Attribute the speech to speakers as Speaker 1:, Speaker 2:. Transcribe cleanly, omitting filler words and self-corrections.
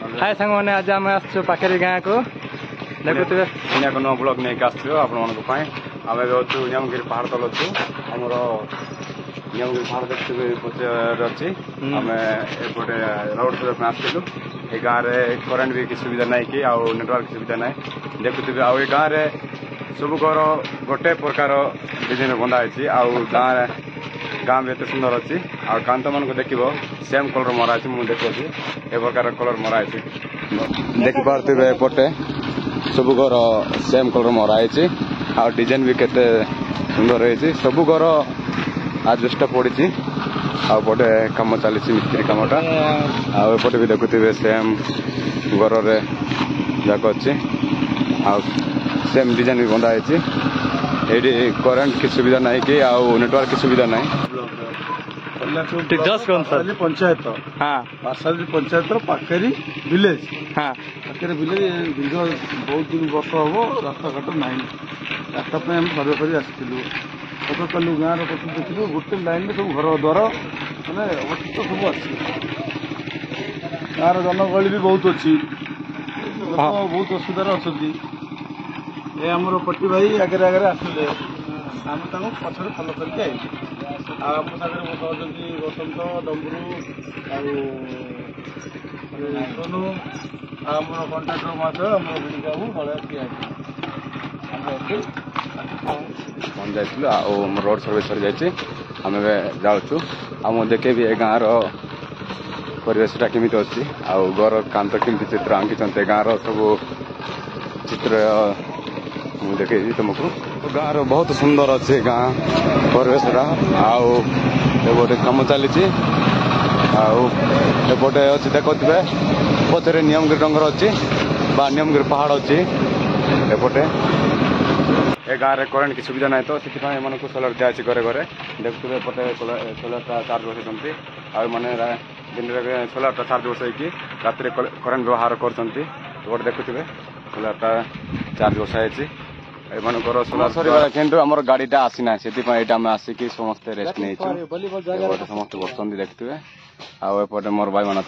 Speaker 1: हाय सांग मैंने आज आम आसु पाखे गाँ को देखुए
Speaker 2: एक नुआ ब्लॉग नहीं आसो आपण आम अच्छु नियमगिरी पहाड़ तल अच्छु आमर नियमगिरी पहाड़ देखते पचार अच्छी आम एपटे रोड शो आसलु ये गाँव में करेन्ट भी किसी सुविधा ना कि नेटवर्क सुविधा ना देखुए आ गाँव में सब घर गोटे प्रकार डिजाइन बंधा है गाँव भी एत सुंदर अच्छी आ कांत मान को देख सेम कलर मरा मुझे देखुची ए प्रकार कलर मराई देखिपे एपटे सब घर सेम कलर मराई आ डिजाइन भी केते सुंदर रही सब घर आजबेस्ट पड़ी आटे कम चली मिस्त्री कमटा आउटे भी देखुए सेम घर जाक अच्छी आ सेम डिजाइन भी बंधा है ये करेन्ट की सुविधा ना कि नेटवर्क की सुविधा ना
Speaker 1: पंचायत हाँ
Speaker 3: बासाली पंचायत पाखेरी विलेज
Speaker 1: हाँ
Speaker 3: पाखेरी विलेज दीर्घ बहुत दिन वर्ष हम रास्ता घाट ना रास्ता हम सर्वे कर आसलु कलु गाँव देखिलु गोटे लाइन में सब घर द्वार मैंने अवस्थित सब अच्छी गाँव जनगहली भी बहुत अच्छी बहुत असुविधा अच्छा ये आमर पट्टी भाई आगे आगे आसले आम पछे फलो करके आम सागर मो सहयोगी बसंत डम्बरू सोनू आम कंट्राक्टर मात्र आम बाबू बड़े
Speaker 2: हम जाइलु रोड सर्वे सरी जाइए आम जाऊँ आम देखे भी गाँव रवेशटा केमी अच्छी घर कांत केमी चित्र आंकी गाँव सब चित्र देखे तुमको गाँव बहुत सुंदर अच्छे गाँ परिवेशटा आउटे कम चली आउटे अच्छी देखुए पचरे नियमगिरी डंगर अच्छी नियमगिरी पहाड़ अच्छी एपटे ए गाँव में करेन्ट की सुविधा ना तो से सोलर दिखाई घरे घरे देखुए एपटे सोलरटा चार्ज बसई आने दिन में सोलरटा चार्ज बसई रात करेन्ट व्यवहार कर देखुए सोलरटा चार्ज बसाई एमनकर सोलर सर किंतु आमर गाड़ीटा आसीना से आसिक समस्ते रेस्ट नहीं समस्त बस देखते आउटे मोर भाई मान